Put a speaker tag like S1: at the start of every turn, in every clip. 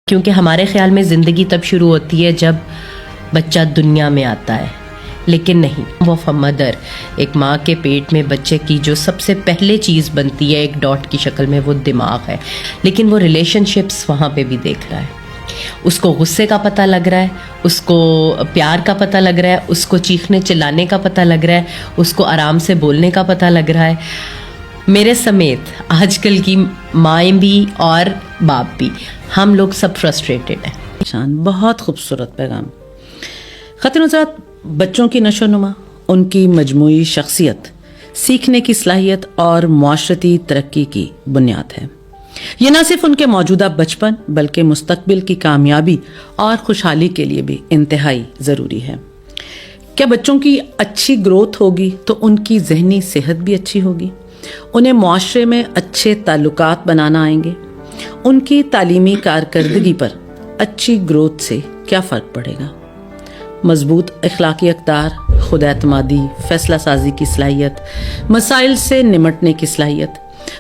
S1: کیونکہ ہمارے خیال میں زندگی تب شروع ہوتی ہے جب بچہ دنیا میں آتا ہے، لیکن نہیں، وہ مدر، ایک ماں کے پیٹ میں بچے کی جو سب سے پہلے چیز بنتی ہے ایک ڈاٹ کی شکل میں، وہ دماغ ہے، لیکن وہ ریلیشن شپس وہاں پہ بھی دیکھ رہا ہے، اس کو غصے کا پتہ لگ رہا ہے، اس کو پیار کا پتہ لگ رہا ہے، اس کو چیخنے چلانے کا پتہ لگ رہا ہے، اس کو آرام سے بولنے کا پتہ لگ رہا ہے. میرے سمیت آج کل کی مائیں بھی اور باپ بھی، ہم لوگ سب فرسٹریٹڈ ہیں.
S2: شان، بہت خوبصورت پیغام. خواتین حضرات، بچوں کی نشو و نما، ان کی مجموعی شخصیت، سیکھنے کی صلاحیت اور معاشرتی ترقی کی بنیاد ہے. یہ نہ صرف ان کے موجودہ بچپن بلکہ مستقبل کی کامیابی اور خوشحالی کے لیے بھی انتہائی ضروری ہے. کیا بچوں کی اچھی گروتھ ہوگی تو ان کی ذہنی صحت بھی اچھی ہوگی، انہیں معاشرے میں اچھے تعلقات بنانا آئیں گے. ان کی تعلیمی کارکردگی پر اچھی گروتھ سے کیا فرق پڑے گا؟ مضبوط اخلاقی اقدار، خود اعتمادی، فیصلہ سازی کی صلاحیت، مسائل سے نمٹنے کی صلاحیت،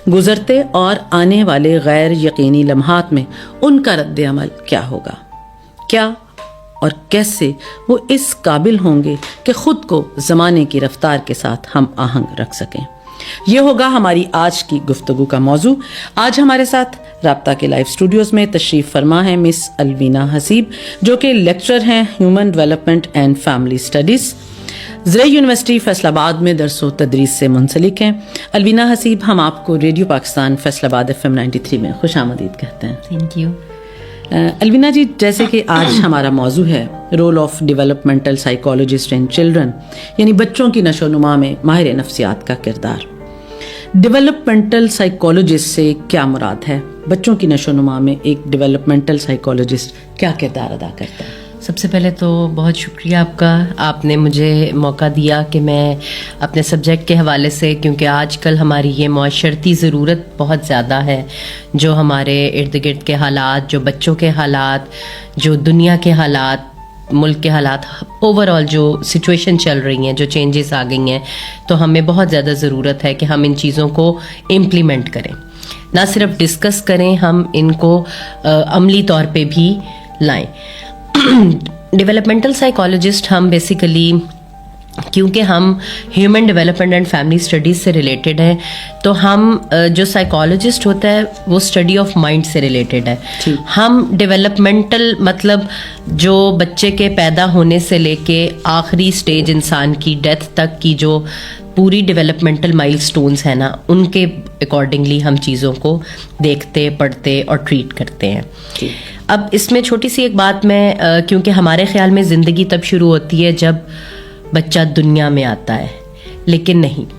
S2: گزرتے اور آنے والے غیر یقینی لمحات میں ان کا رد عمل کیا ہوگا؟ کیا اور کیسے وہ اس قابل ہوں گے کہ خود کو زمانے کی رفتار کے ساتھ ہم آہنگ رکھ سکیں؟ یہ ہوگا ہماری آج کی گفتگو کا موضوع. آج ہمارے ساتھ رابطہ کے لائیو اسٹوڈیوز میں تشریف فرما ہے مس الوینا حسیب، جو کہ لیکچرر ہیں human development and family studies, زرعی یونیورسٹی فیصل آباد میں درس و تدریس سے منسلک ہیں. الوینا حسیب، ہم آپ کو ریڈیو پاکستان فیصل آباد FM 93 میں خوش آمدید کہتے ہیں.
S1: Thank you.
S2: الوینا جی، جیسے کہ آج ہمارا موضوع ہے role of developmental psychologist in children, یعنی بچوں کی نشو و نما میں ماہر نفسیات کا کردار. ڈیولپمنٹل سائیکالوجسٹ سے کیا مراد ہے؟ بچوں کی نشو و نما میں ایک ڈیولپمنٹل سائیکالوجسٹ کیا کردار ادا کرتا ہے؟
S1: سب سے پہلے تو بہت شکریہ آپ کا، آپ نے مجھے موقع دیا کہ میں اپنے سبجیکٹ کے حوالے سے، کیونکہ آج کل ہماری یہ معاشرتی ضرورت بہت زیادہ ہے، جو ہمارے ارد گرد کے حالات، جو بچوں کے حالات، جو دنیا کے حالات، ملک کے حالات، اوور آل جو سچویشن چل رہی ہیں، جو چینجز آ گئی ہیں، تو ہمیں بہت زیادہ ضرورت ہے کہ ہم ان چیزوں کو امپلیمنٹ کریں، نہ صرف ڈسکس کریں، ہم ان کو عملی طور پہ بھی لائیں. ڈیولپمنٹل سائیکالوجسٹ ہم بیسیکلی، کیونکہ ہم human development and family studies سے ریلیٹڈ ہیں، تو ہم جو سائیکالوجسٹ ہوتا ہے وہ اسٹڈی آف مائنڈ سے ریلیٹڈ ہے. ہم ڈیولپمنٹل مطلب جو بچے کے پیدا ہونے سے لے کے آخری سٹیج انسان کی ڈیتھ تک کی جو پوری ڈیولپمنٹل مائل سٹونز ہیں نا، ان کے اکارڈنگلی ہم چیزوں کو دیکھتے، پڑھتے اور ٹریٹ کرتے ہیں. اب اس میں چھوٹی سی ایک بات میں، کیونکہ ہمارے خیال میں زندگی تب شروع ہوتی ہے جب بچہ دنیا میں آتا ہے، لیکن نہیں،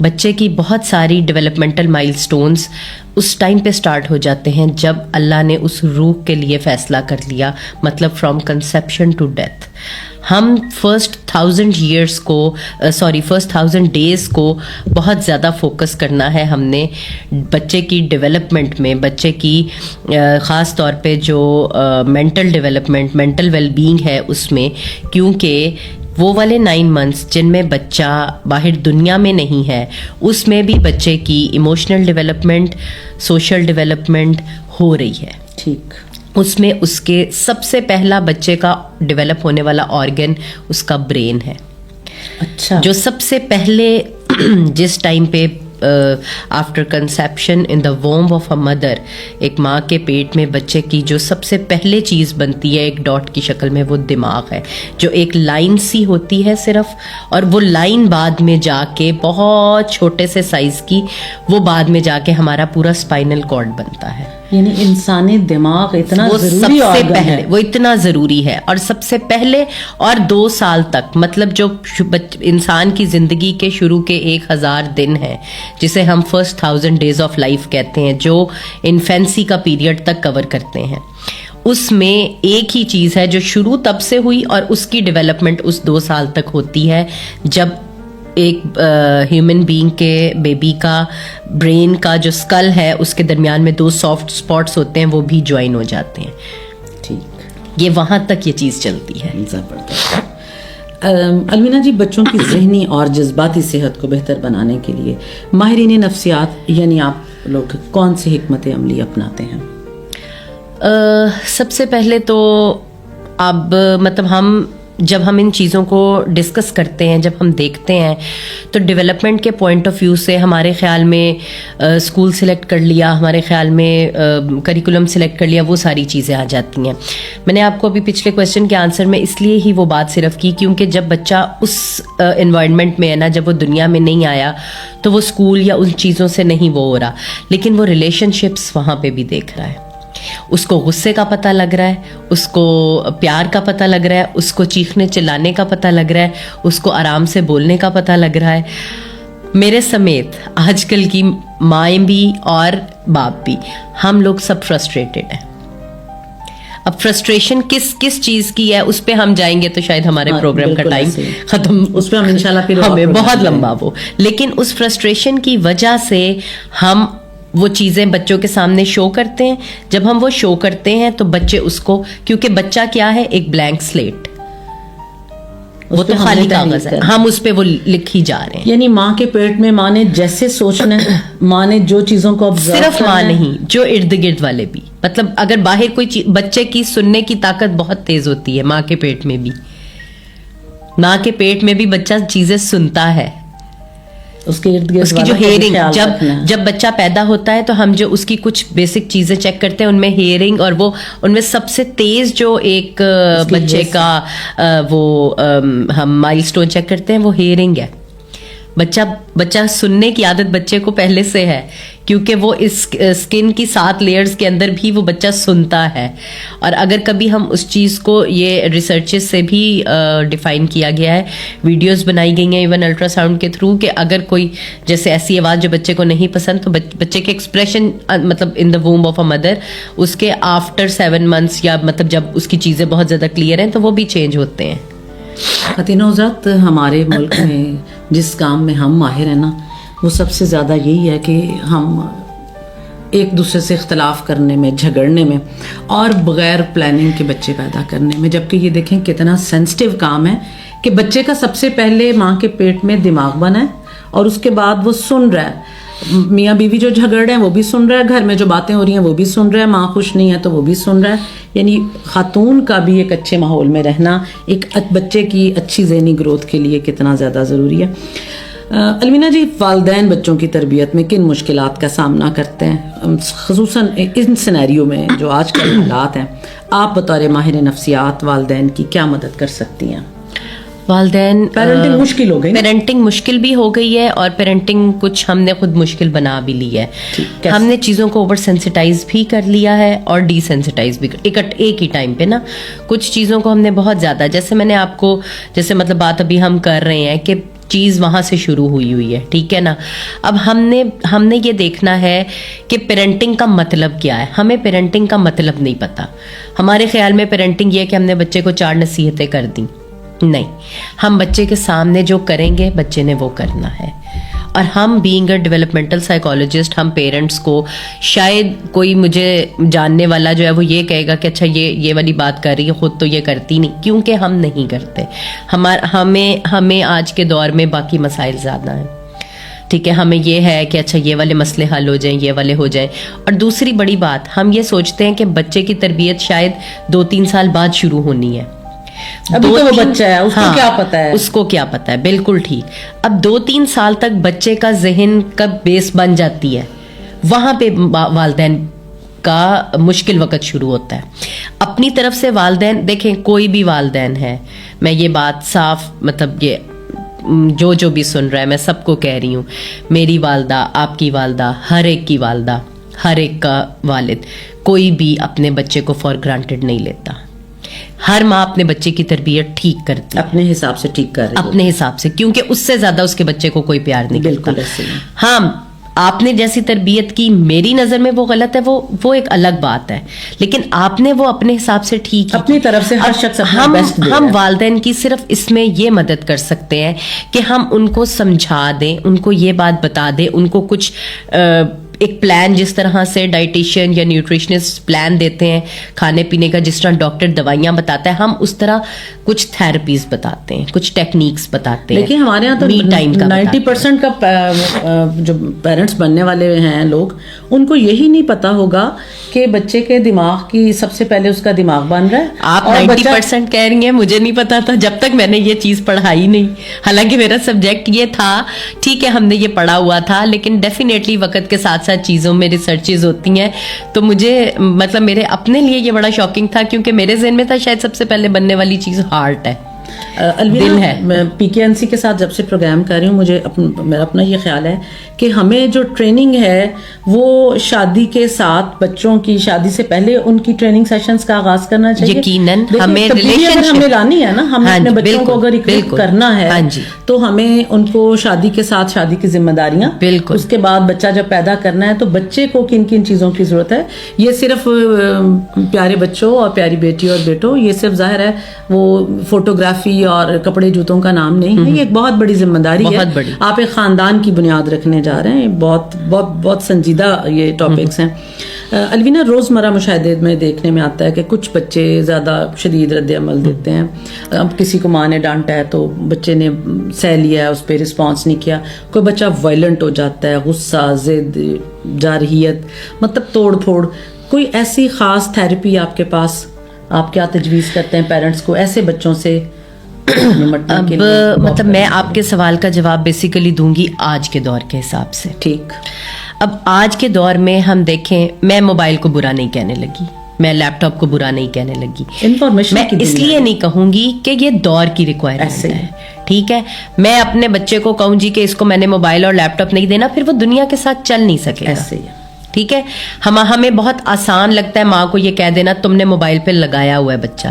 S1: بچے کی بہت ساری ڈیولپمنٹل مائل سٹونز اس ٹائم پہ سٹارٹ ہو جاتے ہیں جب اللہ نے اس روح کے لیے فیصلہ کر لیا، مطلب فرام کنسیپشن ٹو ڈیتھ. ہم فرسٹ 1000 ڈیز کو بہت زیادہ فوکس کرنا ہے ہم نے بچے کی ڈیولپمنٹ میں، بچے کی خاص طور پہ جو mental development, mental well being ہے اس میں، کیونکہ وہ والے 9 months جن میں بچہ باہر دنیا میں نہیں ہے، اس میں بھی بچے کی ایموشنل ڈیولپمنٹ، سوشل ڈیولپمنٹ ہو رہی ہے.
S2: ٹھیک.
S1: اس میں اس کے سب سے پہلا بچے کا ڈیولپ ہونے والا آرگن اس کا برین ہے.
S2: اچھا.
S1: جو سب سے پہلے جس ٹائم پہ after conception in the womb of a mother, ایک ماں کے پیٹ میں بچے کی جو سب سے پہلے چیز بنتی ہے ایک ڈاٹ کی شکل میں، وہ دماغ ہے، جو ایک لائن سی ہوتی ہے صرف، اور وہ لائن بعد میں جا کے بہت چھوٹے سے سائز کی، وہ بعد میں جا کے ہمارا پورا اسپائنل کارڈ بنتا ہے.
S2: یعنی انسانی دماغ اتنا
S1: وہ
S2: ضروری
S1: سب سے
S2: آرگن
S1: پہلے
S2: ہے.
S1: وہ اتنا ضروری ہے، اور سب سے پہلے اور 2 سال تک، مطلب جو انسان کی زندگی کے شروع کے 1000 دن ہیں، جسے ہم فرسٹ 1000 days آف لائف کہتے ہیں، جو انفینسی کا پیریڈ تک کور کرتے ہیں، اس میں ایک ہی چیز ہے جو شروع تب سے ہوئی اور اس کی ڈیولپمنٹ اس 2 سال تک ہوتی ہے، جب ایک ہیومن بینگ کے بیبی کا برین کا جو اسکل ہے اس کے درمیان میں 2 سافٹ اسپاٹس ہوتے ہیں، وہ بھی جوائن ہو جاتے ہیں.
S2: ٹھیک.
S1: یہ وہاں تک یہ چیز چلتی ہے.
S2: زبردست. الوینا جی، بچوں کی ذہنی اور جذباتی صحت کو بہتر بنانے کے لیے ماہرین نفسیات یعنی آپ لوگ کون سی حکمت عملی اپناتے ہیں؟
S1: سب سے پہلے تو اب مطلب جب ہم ان چیزوں کو ڈسکس کرتے ہیں، جب ہم دیکھتے ہیں تو ڈیولپمنٹ کے پوائنٹ آف ویو سے ہمارے خیال میں اسکول سلیکٹ کر لیا، ہمارے خیال میں کریکولم سلیکٹ کر لیا، وہ ساری چیزیں آ جاتی ہیں. میں نے آپ کو ابھی پچھلے کویشچن کے آنسر میں اس لیے ہی وہ بات صرف کی کیونکہ جب بچہ اس انوائرمنٹ میں ہے نا، جب وہ دنیا میں نہیں آیا تو وہ اسکول یا ان چیزوں سے نہیں وہ ہو رہا، لیکن وہ ریلیشن شپس وہاں پہ بھی دیکھ رہا ہے. اس کو غصے کا پتہ لگ رہا ہے، اس کو پیار کا پتہ لگ رہا ہے، اس کو چیخنے چلانے کا پتہ لگ رہا ہے، اس کو آرام سے بولنے کا پتہ لگ رہا ہے. میرے سمیت آج کل کی مائیں بھی اور باپ بھی، ہم لوگ سب فرسٹریٹڈ ہیں. اب فرسٹریشن کس چیز کی ہے اس پہ ہم جائیں گے تو شاید ہمارے پروگرام کا ٹائم ختم،
S2: اس پہ ہم انشاءاللہ پھر
S1: ہمیں بہت لمبا وہ، لیکن اس فرسٹریشن کی وجہ سے ہم وہ چیزیں بچوں کے سامنے شو کرتے ہیں. جب ہم وہ شو کرتے ہیں تو بچے اس کو، کیونکہ بچہ کیا ہے، ایک بلینک سلیٹ، وہ تو خالی کاغذ ہے، ہم اس پہ وہ لکھی جا رہے ہیں.
S2: یعنی ماں کے پیٹ میں ماں نے جیسے سوچنا ہے، ماں نے جو چیزوں کو
S1: صرف ماں نہیں، جو ارد گرد والے بھی، مطلب اگر باہر کوئی چیز، بچے کی سننے کی طاقت بہت تیز ہوتی ہے ماں کے پیٹ میں بھی. ماں کے پیٹ میں بھی بچہ چیزیں سنتا ہے،
S2: اس کے ارد گرد
S1: اس کی جو ہیئرنگ، جب بچہ پیدا ہوتا ہے تو ہم جو اس کی کچھ بیسک چیزیں چیک کرتے ہیں، ان میں ہیئرنگ، اور وہ ان میں سب سے تیز جو ایک بچے کا وہ ہم مائل سٹون چیک کرتے ہیں وہ ہیئرنگ ہے. بچہ سننے کی عادت بچے کو پہلے سے ہے کیونکہ وہ اس اسکن کی 7 لیئرز کے اندر بھی وہ بچہ سنتا ہے. اور اگر کبھی ہم اس چیز کو، یہ ریسرچز سے بھی ڈیفائن کیا گیا ہے، ویڈیوز بنائی گئی ہیں ایون الٹرا ساؤنڈ کے تھرو، کہ اگر کوئی جیسے ایسی آواز جو بچے کو نہیں پسند تو بچے کے ایکسپریشن مطلب ان the womb of a mother اس کے آفٹر 7 months یا مطلب جب اس کی چیزیں بہت زیادہ کلیئر ہیں تو وہ بھی چینج ہوتے ہیں.
S2: خواتین حضرات، ہمارے ملک میں جس کام میں ہم ماہر ہیں نا، وہ سب سے زیادہ یہی ہے کہ ہم ایک دوسرے سے اختلاف کرنے میں، جھگڑنے میں اور بغیر پلاننگ کے بچے پیدا کرنے میں. جبکہ یہ دیکھیں کتنا سینسٹیو کام ہے کہ بچے کا سب سے پہلے ماں کے پیٹ میں دماغ بنا ہے اور اس کے بعد وہ سن رہا ہے. میاں بیوی جو جھگڑ رہے ہیں وہ بھی سن رہا ہے، گھر میں جو باتیں ہو رہی ہیں وہ بھی سن رہا ہے، ماں خوش نہیں ہے تو وہ بھی سن رہا ہے. یعنی خاتون کا بھی ایک اچھے ماحول میں رہنا ایک بچے کی اچھی ذہنی گروتھ کے لیے کتنا زیادہ ضروری ہے. المینا جی، والدین بچوں کی تربیت میں کن مشکلات کا سامنا کرتے ہیں، خصوصاً ان سینیریو میں جو آج کل حالات ہیں؟ آپ بطور ماہر نفسیات والدین کی کیا مدد کر سکتی ہیں؟
S1: والدین،
S2: پیرنٹنگ مشکل ہو گئی،
S1: پیرنٹنگ مشکل بھی ہو گئی ہے اور پیرنٹنگ کچھ ہم نے خود مشکل بنا بھی لی ہے. ہم نے چیزوں کو اوور سینسٹائز بھی کر لیا ہے اور ڈی سینسٹائز بھی ایک ہی ٹائم پہ نا. کچھ چیزوں کو ہم نے بہت زیادہ، جیسے میں نے آپ کو جیسے مطلب بات ابھی ہم کر رہے ہیں کہ چیز وہاں سے شروع ہوئی ہے، ٹھیک ہے نا. اب ہم نے یہ دیکھنا ہے کہ پیرنٹنگ کا مطلب کیا ہے. ہمیں پیرنٹنگ کا مطلب نہیں پتا. ہمارے خیال میں پیرنٹنگ یہ کہ ہم نے بچے کو 4 نصیحتیں کر دیں. نہیں، ہم بچے کے سامنے جو کریں گے بچے نے وہ کرنا ہے. اور ہم بینگ اے ڈیولپمنٹل سائیکالوجسٹ، ہم پیرنٹس کو، شاید کوئی مجھے جاننے والا جو ہے وہ یہ کہے گا کہ اچھا یہ والی بات کر رہی ہے، خود تو یہ کرتی نہیں، کیونکہ ہم نہیں کرتے. ہمیں آج کے دور میں باقی مسائل زیادہ ہیں، ٹھیک ہے. ہمیں یہ ہے کہ اچھا یہ والے مسئلے حل ہو جائیں، یہ والے ہو جائیں. اور دوسری بڑی بات، ہم یہ سوچتے ہیں کہ بچے کی تربیت شاید 2-3 سال بعد شروع ہونی ہے.
S2: ابھی تو وہ بچہ ہے، اس کو کیا پتا ہے،
S1: اس کو کیا پتا ہے. بالکل ٹھیک. اب 2-3 سال تک بچے کا ذہن کب بیس بن جاتی ہے، وہاں پہ والدین کا مشکل وقت شروع ہوتا ہے. اپنی طرف سے والدین دیکھیں، کوئی بھی والدین ہے، میں یہ بات صاف مطلب یہ جو بھی سن رہا ہے میں سب کو کہہ رہی ہوں، میری والدہ، آپ کی والدہ، ہر ایک کی والدہ، ہر ایک کا والد، کوئی بھی اپنے بچے کو فار گرانٹیڈ نہیں لیتا. ہر ماں اپنے بچے کی تربیت ٹھیک کرتی ہے،
S2: اپنے حساب سے ٹھیک کر رہی ہے،
S1: اپنے حساب سے، کیونکہ اس سے زیادہ اس کے بچے کو کوئی پیار نہیں کرتا.
S2: بالکل ایسے ہی.
S1: ہاں، آپ نے جیسی تربیت کی میری نظر میں وہ غلط ہے، وہ ایک الگ بات ہے، لیکن آپ نے وہ اپنے حساب سے ٹھیک،
S2: اپنی طرف سے ہر شخص اپنا بیسٹ دے رہا ہے.
S1: ہم والدین کی صرف اس میں یہ مدد کر سکتے ہیں کہ ہم ان کو سمجھا دیں، ان کو یہ بات بتا دیں، ان کو کچھ ایک پلان جس طرح سے ڈائٹیشین یا نیوٹریشنسٹ پلان دیتے ہیں کھانے پینے کا, جس طرح ڈاکٹر دوائیاں بتاتا ہے, ہم اس طرح کچھ تھراپیز بتاتے ہیں, کچھ ٹیکنیکس بتاتے ہیں.
S2: لیکن ہمارے یہاں تو 90% کا جو پیرنٹس بننے والے ہیں لوگ, ان کو یہی نہیں پتا ہوگا کہ بچے کے دماغ کی سب سے پہلے اس کا دماغ بن رہا ہے.
S1: آپ 90% کہہ رہی ہیں, مجھے نہیں پتا تھا جب تک میں نے یہ چیز پڑھائی نہیں. حالانکہ میرا سبجیکٹ یہ تھا, ٹھیک ہے ہم نے یہ پڑھا ہوا تھا, لیکن ڈیفینیٹلی وقت کے ساتھ ساتھ چیزوں میں ریسرچز ہوتی ہیں. تو مجھے مطلب میرے اپنے لیے یہ بڑا شاکنگ تھا, کیونکہ میرے ذہن میں تھا شاید سب سے پہلے بننے والی چیز ہارٹ ہے, دل ہے.
S2: میں پی کے این سی کے ساتھ جب سے پروگرام کر رہی ہوں, مجھے میرا اپنا یہ خیال ہے کہ ہمیں جو ٹریننگ ہے وہ شادی کے ساتھ, بچوں کی شادی سے پہلے ان کی ٹریننگ سیشنز کا آغاز کرنا چاہیے.
S1: یقیناً ہمیں
S2: ہمیں لانی ہے نا, ہمیں اپنے بچوں کو اگر اکوپ کرنا ہے تو ہمیں ان کو شادی کے ساتھ شادی کی ذمہ داریاں,
S1: بالکل,
S2: اس کے بعد بچہ جب پیدا کرنا ہے تو بچے کو کن کن چیزوں کی ضرورت ہے. یہ صرف پیارے بچوں اور پیاری بیٹی اور بیٹوں, یہ صرف ظاہر ہے وہ فوٹوگرافی اور کپڑے جوتوں کا نام نہیں ہے, یہ ایک بہت بڑی ذمہ داری ہے. آپ ایک خاندان کی بنیاد رکھنے جا رہے ہیں, بہت بہت بہت سنجیدہ یہ ٹاپکس ہیں. الوینا, روزمرہ مشاہدے میں دیکھنے میں آتا ہے کہ کچھ بچے زیادہ شدید رد عمل دیتے ہیں. اب کسی کو ماں نے ڈانٹا ہے تو بچے نے سہ لیا, اس پہ رسپانس نہیں کیا. کوئی بچہ وائلنٹ ہو جاتا ہے, غصہ, ضد, جارحیت, مطلب توڑ پھوڑ. کوئی ایسی خاص تھراپی آپ کے پاس, آپ کیا تجویز کرتے ہیں پیرنٹس کو ایسے بچوں سے نمٹنے کے لیے؟
S1: مطلب میں آپ کے سوال کا جواب بیسیکلی دوں گی آج کے دور کے حساب سے.
S2: ٹھیک.
S1: اب آج کے دور میں ہم دیکھیں, میں موبائل کو برا نہیں کہنے لگی, میں لیپ ٹاپ کو برا نہیں کہنے لگی,
S2: انفارمیشن
S1: میں اس لیے نہیں کہوں گی کہ یہ دور کی ریکوائرمنٹ ہے. ٹھیک ہے, میں اپنے بچے کو کہوں جی کہ اس کو میں نے موبائل اور لیپ ٹاپ نہیں دینا, پھر وہ دنیا کے ساتھ چل نہیں سکے گا.
S2: ایسے ہی.
S1: ٹھیک ہے, ہمیں بہت آسان لگتا ہے ماں کو یہ کہہ دینا تم نے موبائل پہ لگایا ہوا ہے بچہ,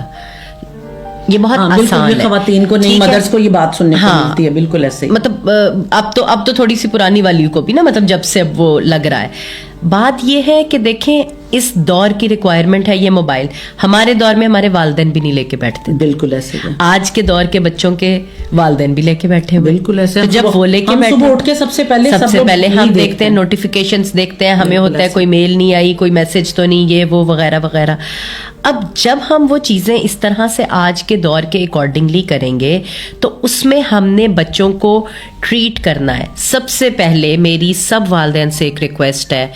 S1: یہ بہت آسان ہے.
S2: خواتین کو نہیں, مدرس کو یہ بات سننے کو ملتی ہے. بالکل ایسے ہی.
S1: مطلب اب تو تھوڑی سی پرانی والی کو بھی نا, مطلب جب سے اب وہ لگ رہا ہے. بات یہ ہے کہ دیکھیں اس دور کی ریکوائرمنٹ ہے یہ موبائل. ہمارے دور میں ہمارے والدین بھی نہیں لے کے بیٹھتے.
S2: بالکل ایسے ہی.
S1: آج کے دور کے بچوں کے والدین بھی لے کے بیٹھے.
S2: بالکل ایسے.
S1: جب وہ لے کے بیٹھے,
S2: اٹھ کے سب سے پہلے
S1: ہم دیکھتے ہیں نوٹیفیکیشنز دیکھتے ہیں, ہمیں ہوتا ہے کوئی میل نہیں آئی, کوئی میسج تو نہیں, یہ وہ وغیرہ وغیرہ. اب جب ہم وہ چیزیں اس طرح سے آج کے دور کے اکارڈنگلی کریں گے تو اس میں ہم نے بچوں کو ٹریٹ کرنا ہے. سب سے پہلے میری سب والدین سے ایک ریکویسٹ ہے,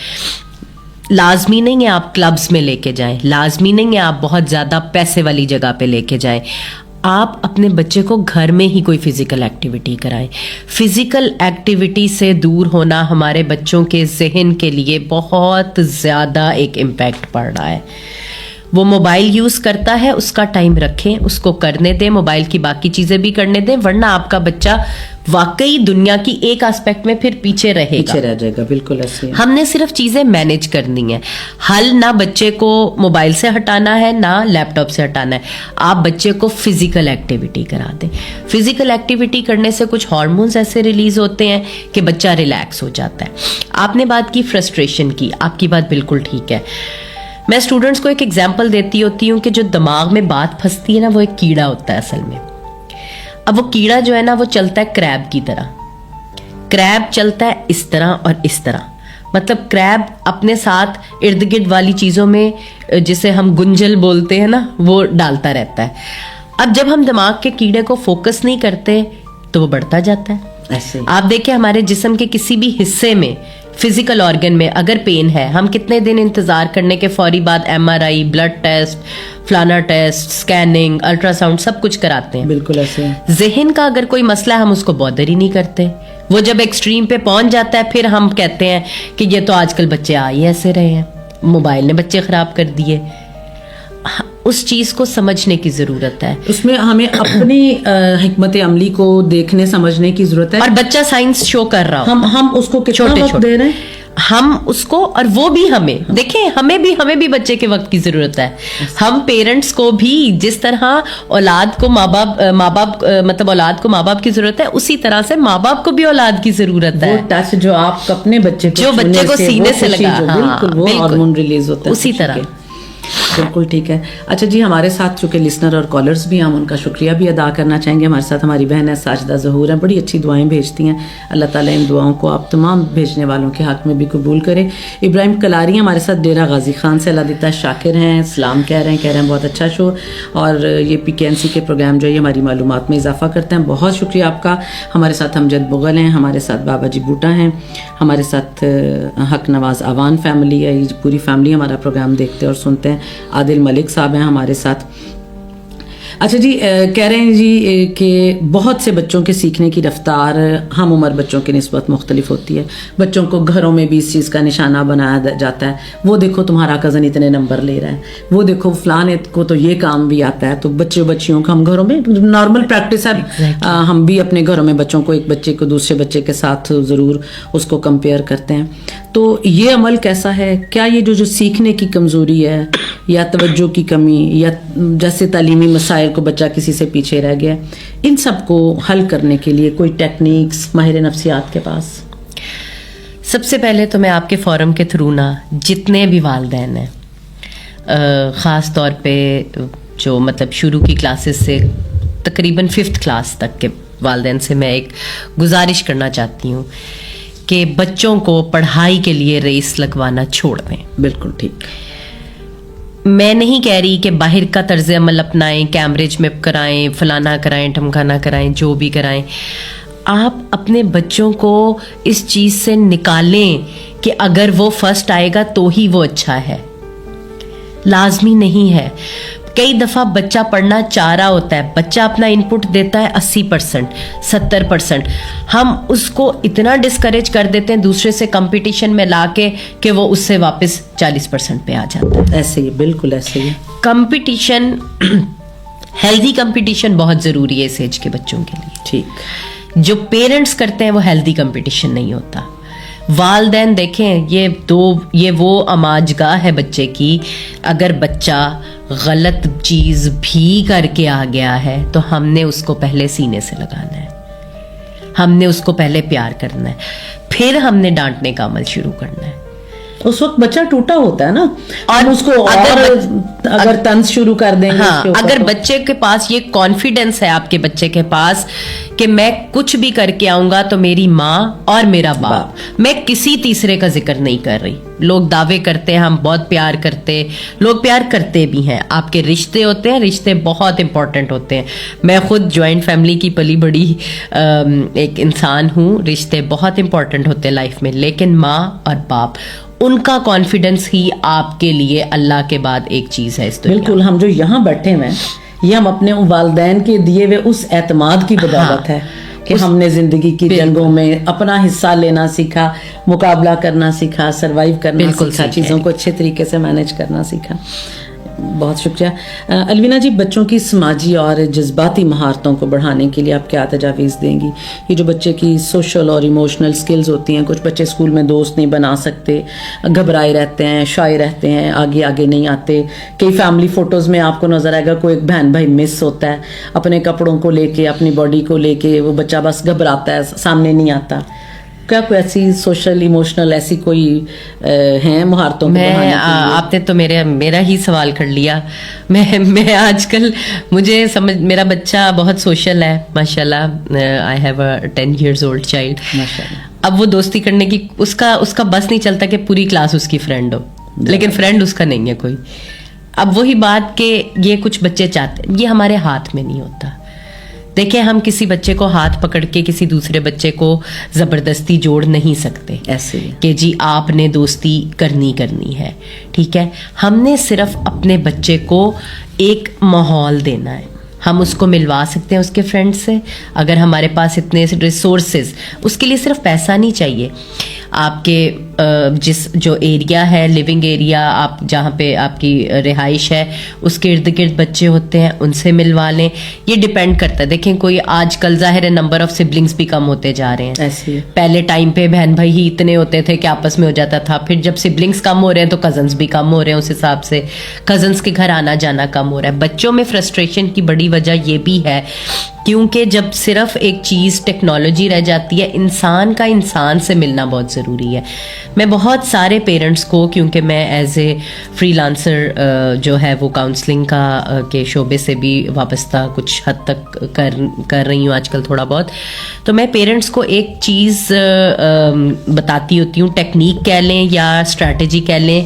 S1: لازمی نہیں ہے آپ کلبز میں لے کے جائیں, لازمی نہیں ہے آپ بہت زیادہ پیسے والی جگہ پہ لے کے جائیں, آپ اپنے بچے کو گھر میں ہی کوئی فزیکل ایکٹیویٹی کرائیں. فزیکل ایکٹیویٹی سے دور ہونا ہمارے بچوں کے ذہن کے لیے بہت زیادہ ایک امپیکٹ پڑ رہا ہے. وہ موبائل یوز کرتا ہے, اس کا ٹائم رکھیں, اس کو کرنے دیں, موبائل کی باقی چیزیں بھی کرنے دیں, ورنہ آپ کا بچہ واقعی دنیا کی ایک آسپیکٹ میں پھر پیچھے رہے
S2: جائے گا. بالکل ایسے.
S1: ہم نے صرف چیزیں مینیج کرنی ہیں. حل نہ بچے کو موبائل سے ہٹانا ہے نہ لیپ ٹاپ سے ہٹانا ہے, آپ بچے کو فزیکل ایکٹیویٹی کرا دیں. فزیکل ایکٹیویٹی کرنے سے کچھ ہارمونز ایسے ریلیز ہوتے ہیں کہ بچہ ریلیکس ہو جاتا ہے. آپ نے بات کی فرسٹریشن کی, آپ کی بات بالکل ٹھیک ہے. میں اسٹوڈنٹس کو ایک ایگزامپل دیتی ہوتی ہوں کہ جو دماغ میں بات پھنستی ہے نا, وہ ایک کیڑا ہوتا ہے اصل میں. اب وہ کیڑا جو ہے نا وہ چلتا ہے کریب کی طرح. کریب چلتا ہے اس طرح اور اس طرح, مطلب کریب اپنے ساتھ ارد گرد والی چیزوں میں جسے ہم گنجل بولتے ہیں نا, وہ ڈالتا رہتا ہے. اب جب ہم دماغ کے کیڑے کو فوکس نہیں کرتے تو وہ بڑھتا جاتا ہے. آپ دیکھیں ہمارے جسم کے کسی بھی حصے میں, فزیکل آرگن میں اگر پین ہے, ہم کتنے دن انتظار کرنے کے فوری بعد ایم آر آئی, بلڈ ٹیسٹ, فلانا ٹیسٹ, اسکیننگ, الٹرا ساؤنڈ سب کچھ کراتے ہیں.
S2: بالکل ایسے.
S1: ذہن کا اگر کوئی مسئلہ ہے ہم اس کو بادر ہی نہیں کرتے. وہ جب ایکسٹریم پہ پہنچ جاتا ہے پھر ہم کہتے ہیں کہ یہ تو آج کل بچے آ ہی ایسے رہے ہیں, موبائل نے بچے خراب کر دیے. اس چیز کو سمجھنے کی ضرورت ہے.
S2: اس میں ہمیں اپنی حکمت عملی کو دیکھنے سمجھنے کی ضرورت ہے.
S1: اور بچہ سائنس شو کر رہا ہو,
S2: ہم اس کو کتنا وقت دے رہے ہیں,
S1: ہم اس کو, اور وہ بھی ہمیں. دیکھیں ہمیں بھی بچے کے وقت کی ضرورت ہے. ہم پیرنٹس کو بھی جس طرح اولاد کو ماں باپ مطلب اولاد کو ماں باپ کی ضرورت ہے, اسی طرح سے ماں باپ کو بھی اولاد کی ضرورت ہے.
S2: وہ ٹچ جو آپ اپنے بچے کو
S1: سینے سے لگا,
S2: بالکل وہ ہارمون ریلیز ہوتا ہے
S1: اسی طرح.
S2: بالکل ٹھیک ہے. اچھا جی, ہمارے ساتھ چونکہ لسنر اور کالرز بھی ہیں, ہم ان کا شکریہ بھی ادا کرنا چاہیں گے. ہمارے ساتھ ہماری بہن ہے ساجدہ ظہور ہیں, بڑی اچھی دعائیں بھیجتی ہیں. اللہ تعالیٰ ان دعاؤں کو آپ تمام بھیجنے والوں کے حق میں بھی قبول کرے. ابراہیم کلاری ہمارے ساتھ ڈیرہ غازی خان سے اللہ دیتا شاکر ہیں, سلام کہہ رہے ہیں بہت اچھا شو, اور یہ PKNC کے پروگرام جو ہے ہماری معلومات میں اضافہ کرتے ہیں. بہت شکریہ آپ کا. ہمارے ساتھ امجد مغل ہیں, ہمارے ساتھ بابا جی بوٹا ہیں, ہمارے ساتھ حق نواز آوان فیملی ہے, یہ پوری فیملی ہمارا پروگرام دیکھتے اور سنتے ہیں. عادل ملک صاحب ہیں ہمارے ساتھ. اچھا جی, کہہ رہے ہیں جی کہ بہت سے بچوں کے سیکھنے کی رفتار ہم عمر بچوں کی نسبت مختلف ہوتی ہے. بچوں کو گھروں میں بھی اس چیز کا نشانہ بنایا جاتا ہے, وہ دیکھو تمہارا کزن اتنے نمبر لے رہا ہے, وہ دیکھو فلان کو تو یہ کام بھی آتا ہے. تو بچیوں کا ہم گھروں میں نارمل پریکٹس ہے, ہم بھی اپنے گھروں میں بچوں کو ایک بچے کو دوسرے بچے کے ساتھ ضرور اس کو کمپیئر کرتے ہیں. تو یہ عمل کیسا ہے؟ کیا یہ جو سیکھنے کی کمزوری ہے یا توجہ کی کمی یا جیسے تعلیمی مسائل کو بچہ کسی سے پیچھے رہ گیا, ان سب کو حل کرنے کے لیے کوئی ٹیکنیکس ماہر نفسیات کے پاس؟
S1: سب سے پہلے تو میں آپ کے فورم کے تھرو نا جتنے بھی والدین ہیں, خاص طور پہ جو مطلب شروع کی کلاسز سے تقریباً 5th کلاس تک کے والدین سے میں ایک گزارش کرنا چاہتی ہوں کہ بچوں کو پڑھائی کے لیے ریس لگوانا چھوڑ دیں.
S2: بالکل ٹھیک.
S1: میں نہیں کہہ رہی کہ باہر کا طرز عمل اپنائیں, کیمبرج میں کرائیں, فلانا کرائیں, ٹھمکانا کرائیں, جو بھی کرائیں. آپ اپنے بچوں کو اس چیز سے نکالیں کہ اگر وہ فرسٹ آئے گا تو ہی وہ اچھا ہے. لازمی نہیں ہے. کئی دفعہ بچہ پڑھنا چاہ رہا ہوتا ہے, بچہ اپنا انپٹ دیتا ہے 80%, 70%, ہم اس کو اتنا ڈسکریج کر دیتے ہیں دوسرے سے کمپٹیشن میں لا کے کہ وہ اس سے واپس 40% پہ آ جاتا ہے.
S2: ایسے ہی, بالکل ایسے ہی.
S1: کمپٹیشن, ہیلدی کمپٹیشن بہت ضروری ہے اس ایج کے بچوں کے لیے.
S2: ٹھیک.
S1: جو پیرنٹس کرتے ہیں وہ ہیلدی کمپٹیشن نہیں ہوتا. والدین دیکھیں, یہ وہ آماج گاہ ہے بچے کی. اگر بچہ غلط چیز بھی کر کے آ گیا ہے تو ہم نے اس کو پہلے سینے سے لگانا ہے, ہم نے اس کو پہلے پیار کرنا ہے, پھر ہم نے ڈانٹنے کا عمل شروع کرنا ہے.
S2: اس وقت بچہ ٹوٹا ہوتا ہے نا, اور اس کو اگر طنز شروع کر دیں گے.
S1: ہاں, اگر بچے کے پاس یہ کانفیڈنس ہے, آپ کے بچے کے پاس, کہ میں کچھ بھی کر کے آؤں گا تو میری ماں اور میرا باپ, میں کسی تیسرے کا ذکر نہیں کر رہی. لوگ دعوے کرتے ہیں ہم بہت پیار کرتے, لوگ پیار کرتے بھی ہیں. آپ کے رشتے ہوتے ہیں, رشتے بہت امپورٹنٹ ہوتے ہیں. میں خود جوائنٹ فیملی کی پلی بڑی ایک انسان ہوں. رشتے بہت امپورٹنٹ ہوتے ہیں لائف میں, لیکن ماں اور باپ, ان کا کانفیڈنس ہی آپ کے لیے اللہ کے بعد ایک چیز ہے اس دنیا.
S2: بالکل. ہم جو یہاں بیٹھے ہوئے ہیں یہ ہم اپنے والدین کے دیے ہوئے اس اعتماد کی بدولت ہے کہ ہم نے زندگی کی جنگوں میں اپنا حصہ لینا سیکھا, مقابلہ کرنا سیکھا, سروائیو کرنا سیکھا, چیزوں کو اچھے طریقے سے مینج کرنا سیکھا. بہت شکریہ. الوینا جی, بچوں کی سماجی اور جذباتی مہارتوں کو بڑھانے کے لیے آپ کیا تجاویز دیں گی؟ یہ جو بچے کی سوشل اور ایموشنل سکلز ہوتی ہیں, کچھ بچے اسکول میں دوست نہیں بنا سکتے, گھبرائے رہتے ہیں, شائع رہتے ہیں, آگے نہیں آتے. کئی فیملی فوٹوز میں آپ کو نظر آئے گا کوئی ایک بہن بھائی مس ہوتا ہے, اپنے کپڑوں کو لے کے, اپنی باڈی کو لے کے وہ بچہ بس گھبراتا ہے, سامنے نہیں آتا. کیا کوئی ایسی سوشل ایموشنل ایسی کوئی ہیں مہارتوں کو بڑھانے کے لیے؟
S1: آپ نے تو میرا ہی سوال کر لیا. میں آج کل مجھے سمجھ, میرا بچہ بہت سوشل ہے ماشاءاللہ. I have a 10 years old child. اب وہ دوستی کرنے کی اس کا بس نہیں چلتا کہ پوری کلاس اس کی فرینڈ ہو, لیکن فرینڈ اس کا نہیں ہے کوئی. اب وہی بات کہ یہ کچھ بچے چاہتے ہیں, یہ ہمارے ہاتھ میں نہیں ہوتا. دیکھیں, ہم کسی بچے کو ہاتھ پکڑ کے کسی دوسرے بچے کو زبردستی جوڑ نہیں سکتے ایسے کہ جی آپ نے دوستی کرنی ہے. ٹھیک ہے, ہم نے صرف اپنے بچے کو ایک ماحول دینا ہے. ہم اس کو ملوا سکتے ہیں اس کے فرینڈ سے اگر ہمارے پاس اتنے ریسورسز. اس کے لیے صرف پیسہ نہیں چاہیے. آپ کے جس جو ایریا ہے, لیونگ ایریا, آپ جہاں پہ آپ کی رہائش ہے, اس کے ارد گرد بچے ہوتے ہیں, ان سے ملوا لیں. یہ ڈپینڈ کرتا ہے. دیکھیں, کوئی آج کل ظاہر ہے نمبر آف سبلنگس بھی کم ہوتے جا رہے ہیں. پہلے ٹائم پہ بہن بھائی ہی اتنے ہوتے تھے کہ آپس میں ہو جاتا تھا. پھر جب سبلنگس کم ہو رہے ہیں تو کزنس بھی کم ہو رہے ہیں, اس حساب سے کزنس کے گھر آنا جانا کم ہو رہا ہے. بچوں میں فرسٹریشن کی بڑی وجہ یہ بھی ہے کیونکہ جب صرف ایک چیز ٹیکنالوجی رہ جاتی ہے, انسان کا انسان سے ملنا بہت ضروری ہے. میں بہت سارے پیرنٹس کو, کیونکہ میں ایز اے فری لانسر جو ہے وہ کاؤنسلنگ کا کے شعبے سے بھی وابستہ کچھ حد تک کر رہی ہوں آج کل تھوڑا بہت, تو میں پیرنٹس کو ایک چیز بتاتی ہوتی ہوں, ٹیکنیک کہہ لیں یا اسٹریٹجی کہہ لیں,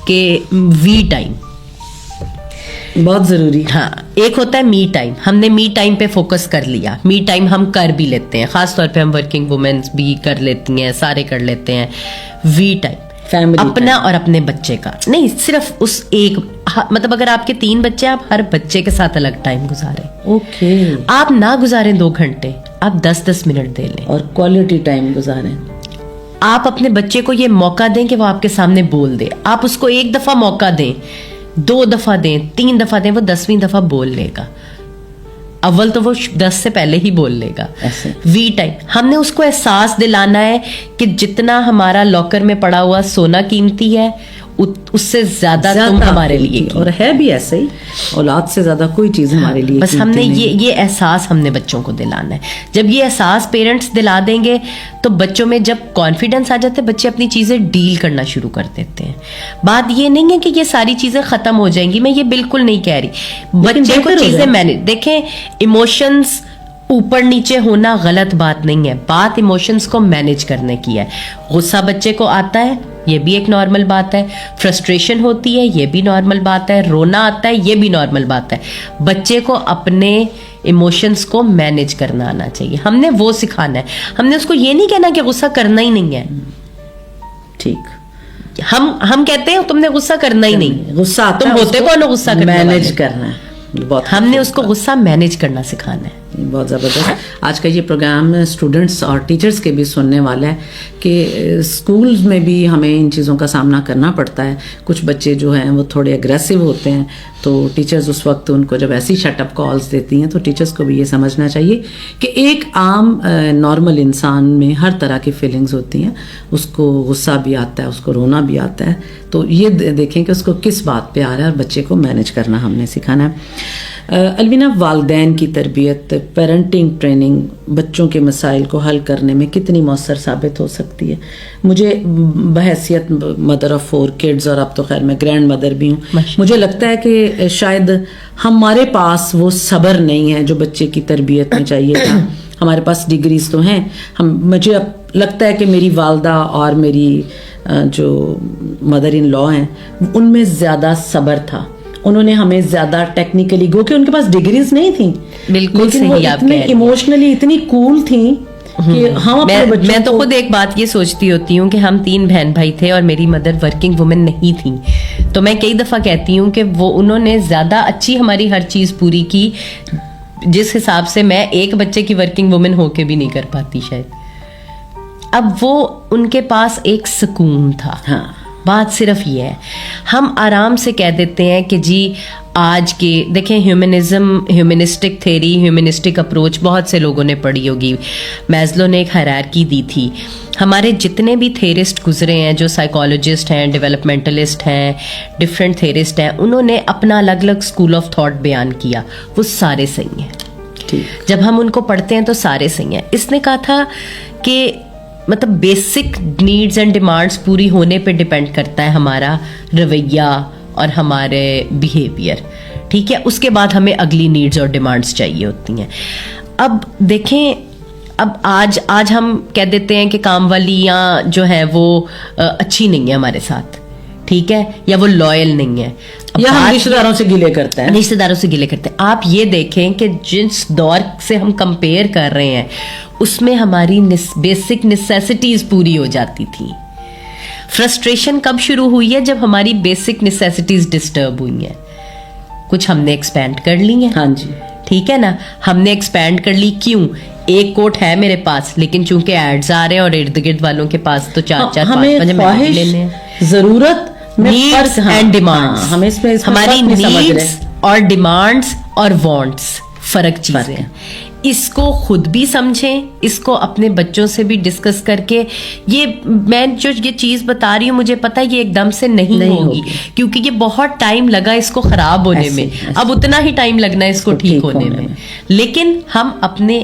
S1: کہ وی ٹائم
S2: بہت ضروری.
S1: ہاں, ایک ہوتا ہے می ٹائم. ہم نے می ٹائم پہ فوکس کر لیا, می ٹائم ہم کر بھی لیتے ہیں, خاص طور پہ ہم ورکنگ وومینس بھی کر لیتی ہیں, سارے کر لیتے ہیں. وی ٹائم اپنا اور اپنے بچے کا نہیں, صرف اس ایک, مطلب اگر آپ کے 3 بچے, آپ ہر بچے کے ساتھ الگ ٹائم گزاریں.
S2: اوکے,
S1: آپ نہ گزاریں 2 گھنٹے, آپ 10-10 منٹ دے لیں,
S2: اور کوالٹی ٹائم گزاریں.
S1: آپ اپنے بچے کو یہ موقع دیں کہ وہ آپ کے سامنے بول دے. آپ اس کو 1 دفعہ موقع دیں, 2 دفعہ دیں, 3 دفعہ دیں, وہ 10ویں دفعہ بول لے گا. اول تو وہ 10 سے پہلے ہی بول لے گا. وی ٹائم, ہم نے اس کو احساس دلانا ہے کہ جتنا ہمارا لاکر میں پڑا ہوا سونا قیمتی ہے, اس سے زیادہ تم ہمارے لیے,
S2: اور ہے بھی ایسے ہی, اولاد سے زیادہ کوئی چیز ہمارے لیے.
S1: بس ہم نے یہ احساس ہم نے بچوں کو دلانا ہے. جب یہ احساس پیرنٹس دلا دیں گے تو بچوں میں جب کانفیڈنس آ جاتا ہے, بچے اپنی چیزیں ڈیل کرنا شروع کر دیتے ہیں. بات یہ نہیں ہے کہ یہ ساری چیزیں ختم ہو جائیں گی, میں یہ بالکل نہیں کہہ رہی. بچے کو چیزیں مینج, دیکھیں ایموشنز اوپر نیچے ہونا غلط بات نہیں ہے, بات ایموشنز کو مینج کرنے کی ہے. غصہ بچے کو آتا ہے, یہ بھی ایک نارمل بات ہے. فرسٹریشن ہوتی ہے, یہ بھی نارمل بات ہے. رونا آتا ہے, یہ بھی نارمل بات ہے. بچے کو اپنے ایموشنز کو مینج کرنا آنا چاہیے. ہم نے وہ سکھانا ہے. ہم نے اس کو یہ نہیں کہنا کہ غصہ کرنا ہی نہیں ہے.
S2: ٹھیک,
S1: ہم کہتے ہیں تم نے غصہ کرنا ہی نہیں,
S2: غصہ
S1: تم ہوتے کون ہو غصہ کرنے والے,
S2: مینج کرنا ہے.
S1: ہم نے اس کو غصہ مینج کرنا سکھانا ہے.
S2: بہت زبردست. آج کا یہ پروگرام اسٹوڈنٹس اور ٹیچرز کے بھی سننے والا ہے کہ اسکولز میں بھی ہمیں ان چیزوں کا سامنا کرنا پڑتا ہے. کچھ بچے جو ہیں وہ تھوڑے اگریسو ہوتے ہیں, تو ٹیچرز اس وقت ان کو جب ایسی شٹ اپ کالز دیتی ہیں تو ٹیچرز کو بھی یہ سمجھنا چاہیے کہ ایک عام نارمل انسان میں ہر طرح کی فیلنگز ہوتی ہیں. اس کو غصہ بھی آتا ہے, اس کو رونا بھی آتا ہے, تو یہ دیکھیں کہ اس کو کس بات پہ آ رہا ہے, اور بچے کو مینج کرنا ہم نے سکھانا ہے. الوینا, والدین کی تربیت, پیرنٹنگ ٹریننگ بچوں کے مسائل کو حل کرنے میں کتنی مؤثر ثابت ہو سکتی ہے؟ مجھے بحیثیت مدر آف 4 kids, اور اب تو خیر میں گرینڈ مدر بھی ہوں, مجھے لگتا ہے کہ شاید ہمارے پاس وہ صبر نہیں ہے جو بچے کی تربیت میں چاہیے تھا. ہمارے پاس ڈگریز تو ہیں, مجھے اب لگتا ہے کہ میری والدہ اور میری جو مدر ان لا ہیں ان میں زیادہ صبر تھا. انہوں نے ہمیں زیادہ ٹیکنیکلی, گو کہ ان کے پاس ڈگریز نہیں تھیں,
S1: بالکل صحیح, آپ
S2: اتنے ایموشنلی اتنی کول تھیں کہ ہم
S1: میں تو خود ایک بات یہ سوچتی ہوتی ہوں کہ ہم 3 بہن بھائی تھے اور میری مدر ورکنگ وومن نہیں تھیں, تو میں کئی دفعہ کہتی ہوں کہ انہوں نے زیادہ اچھی ہماری ہر چیز پوری کی, جس حساب سے میں ایک بچے کی ورکنگ وومن ہو کے بھی نہیں کر پاتی شاید. اب وہ ان کے پاس ایک سکون تھا.
S2: ہاں,
S1: بات صرف یہ ہے, ہم آرام سے کہہ دیتے ہیں کہ جی آج کے دیکھیں humanism, humanistic theory, humanistic approach بہت سے لوگوں نے پڑھی ہوگی. میزلو نے ایک ہائرارکی دی تھی. ہمارے جتنے بھی تھیرسٹ گزرے ہیں, جو سائیکالوجسٹ ہیں, ڈیولپمنٹلسٹ ہیں, ڈفرینٹ تھیرسٹ ہیں, انہوں نے اپنا الگ الگ اسکول آف تھاٹ بیان کیا, وہ سارے صحیح ہیں. جب ہم ان کو پڑھتے ہیں تو سارے صحیح ہیں. اس نے کہا تھا کہ مطلب بیسک نیڈز اینڈ ڈیمانڈس پوری ہونے پہ ڈپینڈ کرتا ہے ہمارا رویہ اور ہمارے بیہیویئر, ٹھیک ہے. اس کے بعد ہمیں اگلی نیڈز اور ڈیمانڈس چاہیے ہوتی ہیں. اب دیکھیں, اب آج ہم کہہ دیتے ہیں کہ کام والیاں جو ہیں وہ اچھی نہیں ہیں ہمارے ساتھ, ٹھیک ہے, یا وہ لوئل نہیں ہے,
S2: یا ہم رشتہ داروں سے گلے کرتے ہیں,
S1: رشتہ داروں سے گلے کرتے ہیں. آپ یہ دیکھیں کہ جس دور سے ہم کمپیئر کر رہے ہیں اس میں ہماری بیسک نیسیسٹیز پوری ہو جاتی تھیں. فرسٹریشن کب شروع ہوئی ہے؟ جب ہماری بیسک نیسیسٹیز ڈسٹرب ہوئی ہیں. کچھ ہم نے ایکسپینڈ کر لی ہیں,
S2: ہاں جی,
S1: ٹھیک ہے نا, ہم نے ایکسپینڈ کر لی. کیوں؟ ایک کوٹ ہے میرے پاس, لیکن چونکہ ایڈز آ رہے ہیں اور ارد گرد والوں کے پاس تو 4-5
S2: خواہش, ضرورت,
S1: نیڈس اینڈ ڈیمانڈس, ہماری نیڈس اور ڈیمانڈس اور وانٹس فرق چیزیں ہیں. اس کو خود بھی سمجھیں, اس کو اپنے بچوں سے بھی ڈسکس کر کے. یہ میں جو یہ چیز بتا رہی ہوں مجھے پتا یہ ایک دم سے نہیں ہوگی, کیونکہ یہ بہت ٹائم لگا اس کو خراب ہونے میں, اب اتنا ہی ٹائم لگنا ہے اس کو ٹھیک ہونے میں. لیکن ہم اپنے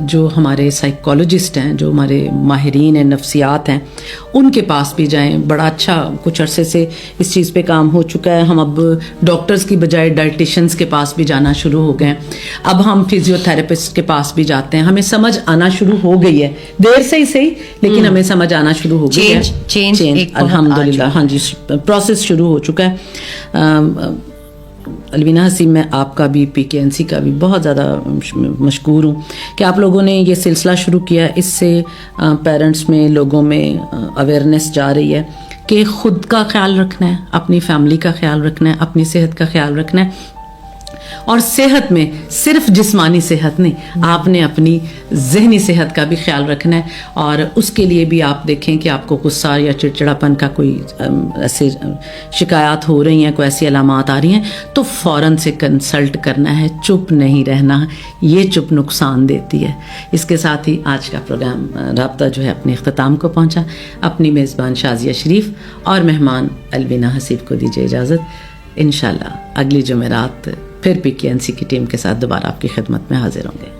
S2: جو ہمارے سائیکالوجسٹ ہیں, جو ہمارے ماہرین ہیں نفسیات ہیں, ان کے پاس بھی جائیں. بڑا اچھا کچھ عرصے سے اس چیز پہ کام ہو چکا ہے. ہم اب ڈاکٹرز کی بجائے ڈائٹیشنز کے پاس بھی جانا شروع ہو گئے ہیں. اب ہم فزیو تھراپسٹ کے پاس بھی جاتے ہیں. ہمیں سمجھ آنا شروع ہو گئی ہے, دیر سے ہی صحیح, لیکن ہمیں سمجھ آنا شروع ہو گئی ہے. الحمدللہ, ہاں جی, پروسیس شروع ہو چکا ہے. الوینا حسین, میں آپ کا بھی PKNC کا بھی بہت زیادہ مشکور ہوں کہ آپ لوگوں نے یہ سلسلہ شروع کیا. اس سے پیرنٹس میں, لوگوں میں اویئرنیس جا رہی ہے کہ خود کا خیال رکھنا ہے, اپنی فیملی کا خیال رکھنا ہے, اپنی صحت کا خیال رکھنا ہے. اور صحت میں صرف جسمانی صحت نہیں, آپ نے اپنی ذہنی صحت کا بھی خیال رکھنا ہے. اور اس کے لیے بھی آپ دیکھیں کہ آپ کو غصہ یا چڑچڑاپن کا کوئی ایسے شکایات ہو رہی ہیں, کوئی ایسی علامات آ رہی ہیں, تو فوراً سے کنسلٹ کرنا ہے. چپ نہیں رہنا, یہ چپ نقصان دیتی ہے. اس کے ساتھ ہی آج کا پروگرام رابطہ جو ہے اپنے اختتام کو پہنچا. اپنی میزبان شازیہ شریف اور مہمان الوینا حسیب کو دیجیے اجازت. انشاءاللہ اگلی جمعرات پھر PKNC کی ٹیم کے ساتھ دوبارہ آپ کی خدمت میں حاضر ہوں گے.